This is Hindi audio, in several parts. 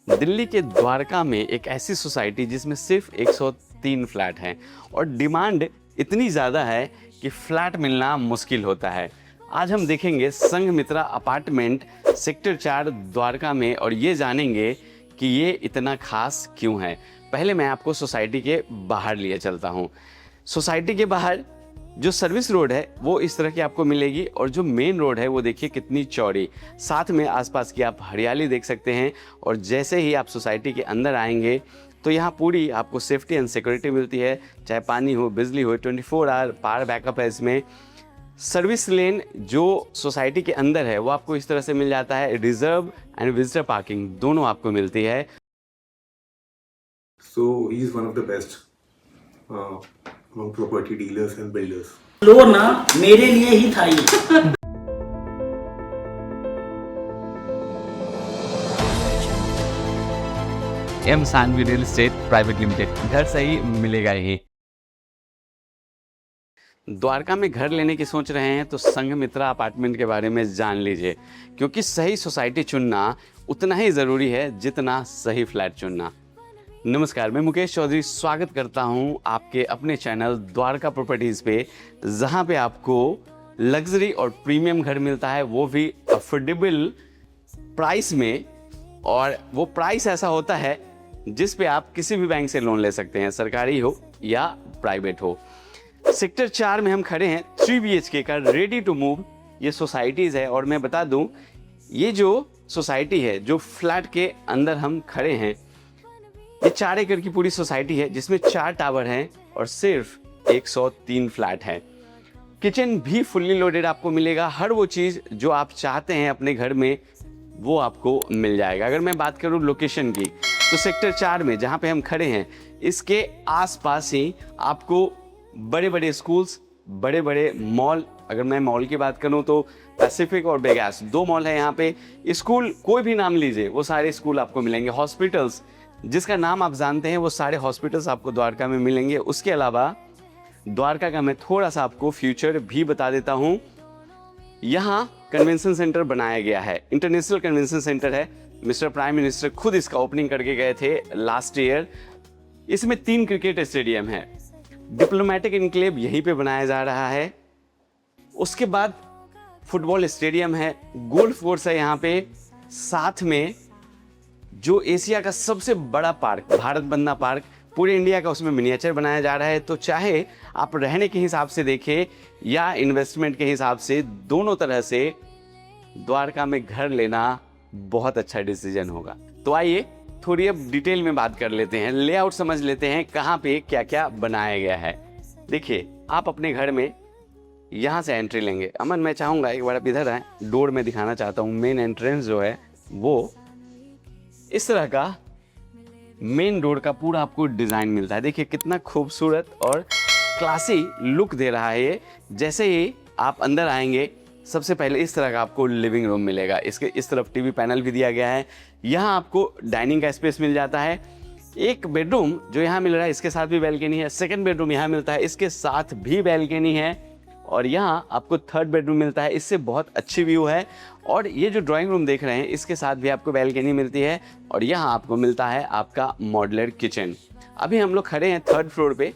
दिल्ली के द्वारका में एक ऐसी सोसाइटी जिसमें सिर्फ 103 फ्लैट हैं और डिमांड इतनी ज़्यादा है कि फ्लैट मिलना मुश्किल होता है। आज हम देखेंगे संघमित्रा अपार्टमेंट सेक्टर 4 द्वारका में और ये जानेंगे कि ये इतना खास क्यों है। पहले मैं आपको सोसाइटी के बाहर लिए चलता हूँ। सोसाइटी के बाहर जो सर्विस रोड है वो इस तरह की आपको मिलेगी और जो मेन रोड है वो देखिए कितनी चौड़ी, साथ में आसपास की आप हरियाली देख सकते हैं। और जैसे ही आप सोसाइटी के अंदर आएंगे तो यहाँ पूरी आपको सेफ्टी एंड सिक्योरिटी मिलती है, चाहे पानी हो, बिजली हो, 24 आवर पावर बैकअप है इसमें। सर्विस लेन जो सोसाइटी के अंदर है वो आपको इस तरह से मिल जाता है। रिजर्व एंड विजिटर पार्किंग दोनों आपको मिलती है। So he is one of the best among property dealers and builders. लो ना, मेरे लिए ही था ये। M Sanvi real estate private limited, घर सही मिलेगा ही। द्वारका में घर लेने की सोच रहे हैं तो संघमित्रा अपार्टमेंट के बारे में जान लीजिए, क्योंकि सही सोसाइटी चुनना उतना ही ज़रूरी है जितना सही फ्लैट चुनना। नमस्कार, मैं मुकेश चौधरी स्वागत करता हूं आपके अपने चैनल द्वारका प्रॉपर्टीज़ पे, जहां पे आपको लग्जरी और प्रीमियम घर मिलता है, वो भी अफोर्डेबल प्राइस में। और वो प्राइस ऐसा होता है जिस पे आप किसी भी बैंक से लोन ले सकते हैं, सरकारी हो या प्राइवेट हो। सेक्टर 4 में हम खड़े हैं, 3 BHK का रेडी टू मूव ये सोसाइटीज़ है। और मैं बता दूं, ये जो सोसाइटी है, जो फ्लैट के अंदर हम खड़े हैं, ये 4 एकड़ की पूरी सोसाइटी है जिसमें 4 टावर हैं और सिर्फ 103 फ्लैट है। किचन भी फुल्ली लोडेड आपको मिलेगा। हर वो चीज़ जो आप चाहते हैं अपने घर में वो आपको मिल जाएगा। अगर मैं बात करूं लोकेशन की तो सेक्टर 4 में जहां पे हम खड़े हैं इसके आसपास ही आपको बड़े बड़े स्कूल्स, बड़े बड़े मॉल, अगर मैं मॉल की बात करूं तो पैसिफिक और बेगास 2 मॉल है यहाँ पे। स्कूल कोई भी नाम लीजिए वो सारे स्कूल आपको मिलेंगे। हॉस्पिटल्स जिसका नाम आप जानते हैं वो सारे हॉस्पिटल्स आपको द्वारका में मिलेंगे। उसके अलावा द्वारका का मैं थोड़ा सा आपको फ्यूचर भी बता देता हूँ। यहाँ कन्वेंशन सेंटर बनाया गया है, इंटरनेशनल कन्वेंशन सेंटर है। मिस्टर प्राइम मिनिस्टर खुद इसका ओपनिंग करके गए थे लास्ट ईयर। इसमें 3 क्रिकेट स्टेडियम है। डिप्लोमेटिक इनक्लेव यहीं पे बनाया जा रहा है। उसके बाद फुटबॉल स्टेडियम है, गोल्फ कोर्स है यहाँ पे, साथ में जो एशिया का सबसे बड़ा पार्क भारत बंदना पार्क, पूरे इंडिया का उसमें मिनिएचर बनाया जा रहा है। तो चाहे आप रहने के हिसाब से देखें या इन्वेस्टमेंट के हिसाब से, दोनों तरह से द्वारका में घर लेना बहुत अच्छा डिसीजन होगा। तो आइए थोड़ी अब डिटेल में बात कर लेते हैं, लेआउट समझ लेते हैं कहाँ पे क्या क्या बनाया गया है। देखिए, आप अपने घर में यहाँ से एंट्री लेंगे। अमन, मैं चाहूँगा एक बार आप इधर आए, डोर में दिखाना चाहता हूँ। मेन एंट्रेंस जो है वो इस तरह का मेन डोर का पूरा आपको डिज़ाइन मिलता है। देखिए कितना खूबसूरत और क्लासी लुक दे रहा है ये। जैसे ही आप अंदर आएंगे सबसे पहले इस तरह का आपको लिविंग रूम मिलेगा। इसके इस तरफ टीवी पैनल भी दिया गया है। यहाँ आपको डाइनिंग का स्पेस मिल जाता है। एक बेडरूम जो यहाँ मिल रहा है इसके साथ भी बैल्कनी है। सेकंड बेडरूम यहाँ मिलता है, इसके साथ भी बैल्कनी है। और यहाँ आपको थर्ड बेडरूम मिलता है, इससे बहुत अच्छी व्यू है। और ये जो ड्राइंग रूम देख रहे हैं इसके साथ भी आपको बैल्कनी मिलती है। और यहाँ आपको मिलता है आपका मॉड्यूलर किचन। अभी हम लोग खड़े हैं 3rd फ्लोर पे।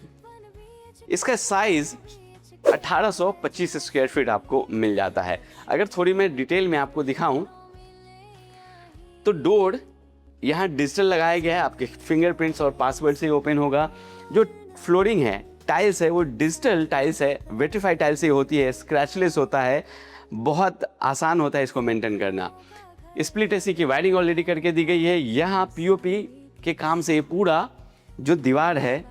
इसका साइज 1825 स्क्वायर फीट आपको मिल जाता है। अगर थोड़ी मैं डिटेल में आपको दिखाऊं तो डोर यहाँ डिजिटल लगाया गया है, आपके फिंगरप्रिंट्स और पासवर्ड से ओपन होगा। जो फ्लोरिंग है, टाइल्स है, वो डिजिटल टाइल्स है, वेट्रीफाइड टाइल्स से होती है, स्क्रैचलेस होता है, बहुत आसान होता है इसको मेंटेन करना। स्प्लिट एसी की वायरिंग ऑलरेडी करके दी गई है। यहाँ पीओपी के काम से पूरा जो दीवार है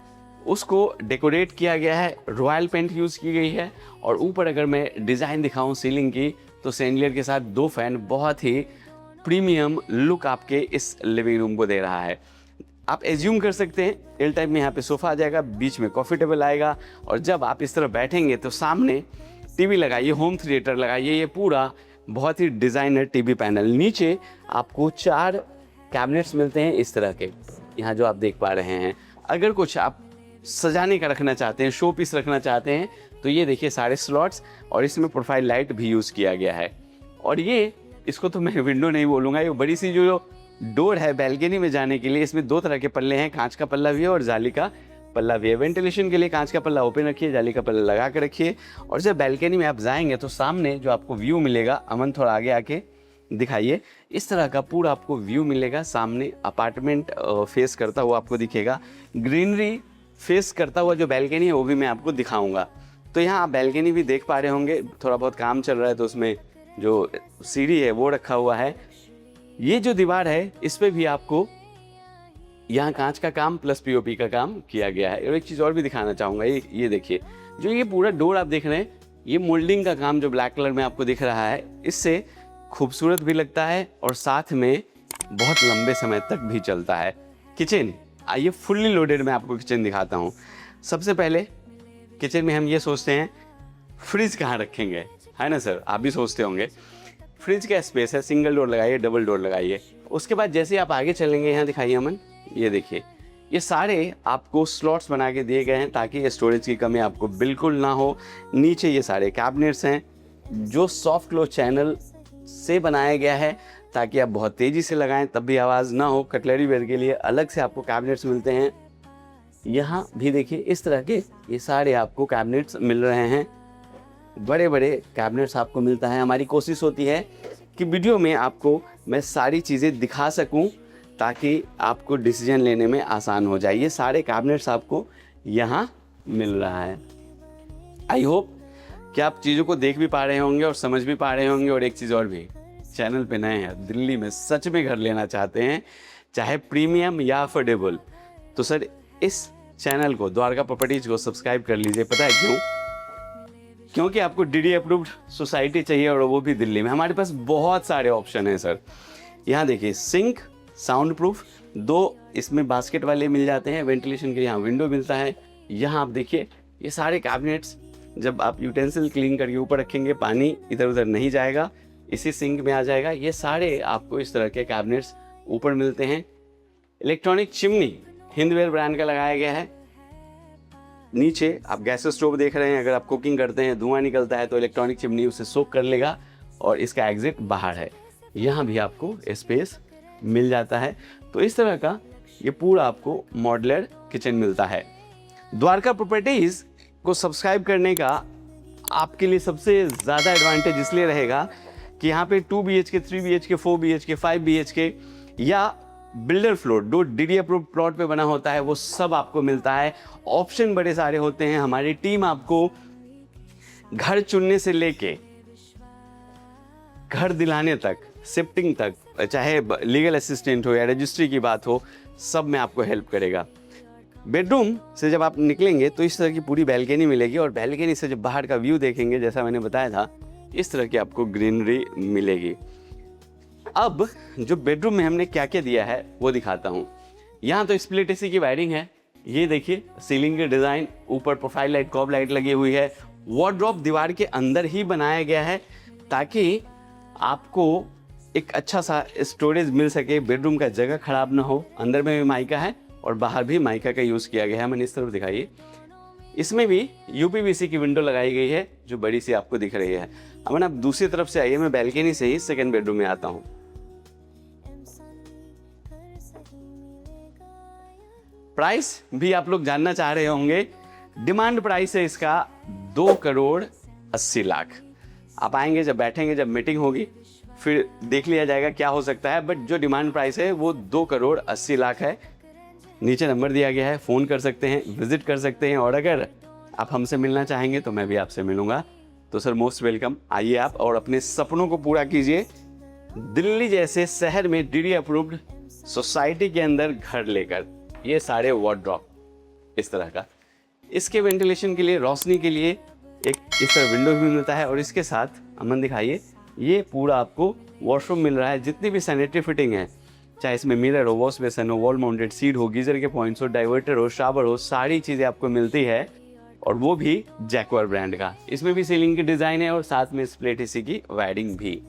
उसको डेकोरेट किया गया है, रॉयल पेंट यूज़ की गई है। और ऊपर अगर मैं डिज़ाइन दिखाऊं सीलिंग की तो सैंडलियर के साथ 2 फैन बहुत ही प्रीमियम लुक आपके इस लिविंग रूम को दे रहा है। आप एज्यूम कर सकते हैं एल टाइप में यहाँ पे सोफ़ा आ जाएगा, बीच में कॉफ़ी टेबल आएगा। और जब आप इस तरह बैठेंगे तो सामने टीवी लगाइए, होम थिएटर लगाइए। ये पूरा बहुत ही डिज़ाइनर टीवी पैनल। नीचे आपको 4 कैबिनेट्स मिलते हैं इस तरह के, यहाँ जो आप देख पा रहे हैं। अगर कुछ आप सजाने का रखना चाहते हैं, शो पीस रखना चाहते हैं तो ये देखिए सारे स्लॉट्स, और इसमें प्रोफाइल लाइट भी यूज़ किया गया है। और ये इसको तो मैं विंडो नहीं बोलूँगा, ये बड़ी सी जो डोर है बैल्कनी में जाने के लिए। इसमें 2 तरह के पल्ले हैं, कांच का पल्ला भी है और जाली का पल्ला भी है। वेंटिलेशन के लिए कांच का पल्ला ओपन रखिए, जाली का पल्ला लगा के रखिए। और जब बैल्कनी में आप जाएंगे तो सामने जो आपको व्यू मिलेगा, अमन थोड़ा आगे आके दिखाइए, इस तरह का पूरा आपको व्यू मिलेगा। सामने अपार्टमेंट फेस करता हुआ आपको दिखेगा। ग्रीनरी फेस करता हुआ जो बैल्कनी है वो भी मैं आपको दिखाऊंगा। तो यहाँ आप बैल्कनी भी देख पा रहे होंगे। थोड़ा बहुत काम चल रहा है तो उसमें जो सीढ़ी है वो रखा हुआ है। ये जो दीवार है इस पे भी आपको यहाँ कांच का काम प्लस पीओपी का काम किया गया है। और एक चीज़ और भी दिखाना चाहूँगा, ये देखिए, जो ये पूरा डोर आप देख रहे हैं, ये मोल्डिंग का काम जो ब्लैक कलर में आपको दिख रहा है, इससे खूबसूरत भी लगता है और साथ में बहुत लंबे समय तक भी चलता है। किचन, आइए फुल्ली लोडेड मैं आपको किचन दिखाता हूँ। सबसे पहले किचन में हम ये सोचते हैं फ्रिज कहाँ रखेंगे, है ना सर? आप भी सोचते होंगे। फ्रिज का स्पेस है, सिंगल डोर लगाइए, डबल डोर लगाइए। उसके बाद जैसे आप आगे चलेंगे, यहाँ दिखाइए अमन, ये देखिए, ये सारे आपको स्लॉट्स बना के दिए गए हैं ताकि स्टोरेज की कमी आपको बिल्कुल ना हो। नीचे ये सारे कैबिनेट्स हैं जो सॉफ्ट क्लोज चैनल से बनाया गया है ताकि आप बहुत तेज़ी से लगाएं तब भी आवाज़ ना हो। कटलरी वेयर के लिए अलग से आपको कैबिनेट्स मिलते हैं। यहाँ भी देखिए इस तरह के ये सारे आपको कैबिनेट्स मिल रहे हैं। बड़े बड़े कैबिनेट्स आपको मिलता है। हमारी कोशिश होती है कि वीडियो में आपको मैं सारी चीज़ें दिखा सकूं ताकि आपको डिसीजन लेने में आसान हो जाए। ये सारे कैबिनेट्स आपको यहाँ मिल रहा है। आई होप कि आप चीज़ों को देख भी पा रहे होंगे और समझ भी पा रहे होंगे। और एक चीज़ और भी, चैनल पे नए हैं, दिल्ली में सच में घर लेना चाहते हैं, चाहे प्रीमियम या अफोर्डेबल, तो सर इस चैनल को, द्वारका प्रॉपर्टीज को सब्सक्राइब कर लीजिए। पता है क्यों? क्योंकि आपको डीडी अप्रूव्ड सोसाइटी चाहिए और वो भी दिल्ली में। हमारे पास बहुत सारे ऑप्शन हैं सर। यहाँ देखिए, सिंक साउंड प्रूफ, 2 इसमें बास्केट वाले मिल जाते हैं। वेंटिलेशन के यहाँ विंडो मिलता है। यहाँ आप देखिए ये सारे कैबिनेट्स, जब आप यूटेंसिल क्लीन करके ऊपर रखेंगे पानी इधर उधर नहीं जाएगा, इसी सिंक में आ जाएगा। ये सारे आपको इस तरह के कैबिनेट्स ऊपर मिलते हैं। इलेक्ट्रॉनिक चिमनी हिंदवेयर ब्रांड का लगाया गया है। नीचे आप गैस स्टोव देख रहे हैं, अगर आप कुकिंग करते हैं, धुआं निकलता है तो इलेक्ट्रॉनिक चिमनी उसे सोक कर लेगा और इसका एग्जिट बाहर है। यहाँ भी आपको स्पेस मिल जाता है। तो इस तरह का ये पूरा आपको मॉड्यूलर किचन मिलता है। द्वारका प्रॉपर्टीज को सब्सक्राइब करने का आपके लिए सबसे ज़्यादा एडवांटेज इसलिए रहेगा कि यहाँ पे 2 BHK, 3 BHK, 4 BHK, 5 BHK या बिल्डर फ्लोर जो डीडी अप्रूव्ड प्लॉट पे बना होता है वो सब आपको मिलता है। ऑप्शन बड़े सारे होते हैं। हमारी टीम आपको घर चुनने से लेके घर दिलाने तक, शिफ्टिंग तक, चाहे लीगल असिस्टेंट हो या रजिस्ट्री की बात हो, सब में आपको हेल्प करेगा। बेडरूम से जब आप निकलेंगे तो इस तरह की पूरी बैल्कनी मिलेगी और बैल्कनी से जब बाहर का व्यू देखेंगे, जैसा मैंने बताया था, इस तरह की आपको ग्रीनरी मिलेगी। अब जो बेडरूम में हमने क्या क्या दिया है वो दिखाता हूँ। यहाँ तो स्प्लिट एसी की वायरिंग है। ये देखिए सीलिंग के डिज़ाइन, ऊपर प्रोफाइल लाइट, कॉब लाइट लगी हुई है। वार्डरोब दीवार के अंदर ही बनाया गया है ताकि आपको एक अच्छा सा स्टोरेज मिल सके, बेडरूम का जगह खराब ना हो। अंदर में भी माइका है और बाहर भी माइका का यूज़ किया गया है। मैंने इस तरफ दिखाइए, इसमें भी यूपीवीसी की विंडो लगाई गई है जो बड़ी सी आपको दिख रही है। अब आप दूसरी तरफ से आइए, मैं बैल्कनी से ही सेकंड बेडरूम में आता हूँ। प्राइस भी आप लोग जानना चाह रहे होंगे। डिमांड प्राइस है इसका 2,80,00,000। आप आएंगे, जब बैठेंगे, जब मीटिंग होगी, फिर देख लिया जाएगा क्या हो सकता है। बट जो डिमांड प्राइस है वो 2,80,00,000 है। नीचे नंबर दिया गया है, फ़ोन कर सकते हैं, विजिट कर सकते हैं। और अगर आप हमसे मिलना चाहेंगे तो मैं भी आपसे मिलूंगा। तो सर मोस्ट वेलकम, आइए आप और अपने सपनों को पूरा कीजिए। दिल्ली जैसे शहर में डीडी अप्रूव्ड सोसाइटी के अंदर घर लेकर। ये सारे वार्डरोब इस तरह का, इसके वेंटिलेशन के लिए, रोशनी के लिए एक इस तरह विंडो भी मिलता है। और इसके साथ अमन दिखाइए, ये पूरा आपको वॉशरूम मिल रहा है। जितनी भी सैनिटरी फिटिंग है, चाहे इसमें मिरर हो, वॉश बेसन हो, वॉल माउंटेड सीट हो, गीजर के पॉइंट्स हो, डाइवर्टर हो, शावर हो, सारी चीज़ें आपको मिलती है। और वो भी जैक्वार ब्रांड का। इसमें भी सीलिंग की डिज़ाइन है और साथ में स्प्लिट एसी की वायरिंग भी।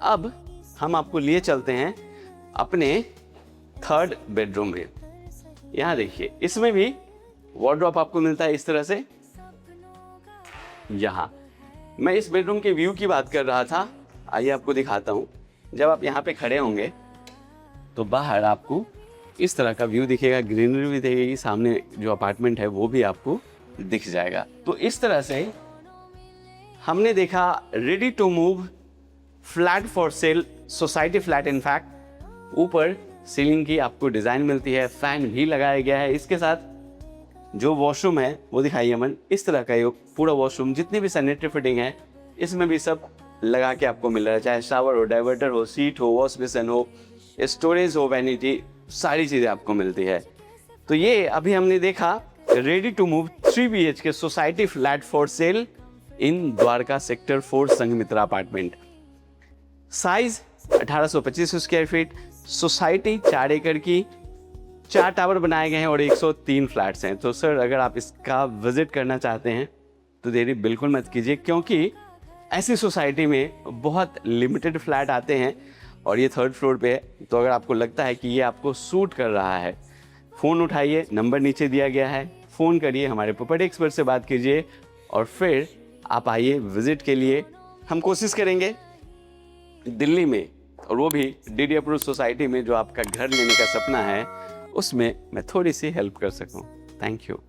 अब हम आपको लिए चलते हैं अपने थर्ड बेडरूम में। यहाँ देखिए, इसमें भी वार्डरोब आपको मिलता है इस तरह से। यहाँ मैं इस बेडरूम के व्यू की बात कर रहा था, आइए आपको दिखाता हूँ। जब आप यहाँ पे खड़े होंगे तो बाहर आपको इस तरह का व्यू दिखेगा, ग्रीनरी भी दिखेगी, सामने जो अपार्टमेंट है वो भी आपको दिख जाएगा। तो इस तरह से हमने देखा ready to move flat for sale society flat. In fact ऊपर सीलिंग की आपको डिज़ाइन मिलती है, फैन भी लगाया गया है। इसके साथ जो वॉशरूम है वो दिखाइए अमन, इस तरह का ये पूरा वॉशरूम, जितनी भी सैनिटरी फिटिंग है इसमें भी सब लगा के आपको मिल रहा है, चाहे शावर हो, डाइवर्टर हो, सीट हो, वॉश बेसिन हो, स्टोरेज हो, वैनिटी, सारी चीज़ें आपको मिलती है। तो ये अभी हमने देखा ready to move 3 BHK society flat for sale in Dwarka sector 4 Sanghamitra apartment. Size 1825 square feet, society 4 एकड़ की, 4 टावर बनाए गए हैं और 103 फ्लैट्स हैं। तो सर अगर आप इसका विजिट करना चाहते हैं तो देरी बिल्कुल मत कीजिए, क्योंकि ऐसी सोसाइटी में बहुत लिमिटेड फ्लैट आते हैं और ये 3rd फ्लोर पे है। तो अगर आपको लगता है कि ये आपको सूट कर रहा है, फ़ोन उठाइए, नंबर नीचे दिया गया है, फ़ोन करिए, हमारे प्रॉपर्टी एक्सपर्ट से बात कीजिए और फिर आप आइए विजिट के लिए। हम कोशिश करेंगे दिल्ली में, और वो भी DD अप्रूव सोसाइटी में, जो आपका घर लेने का सपना है उसमें मैं थोड़ी सी हेल्प कर सकूं। Thank you.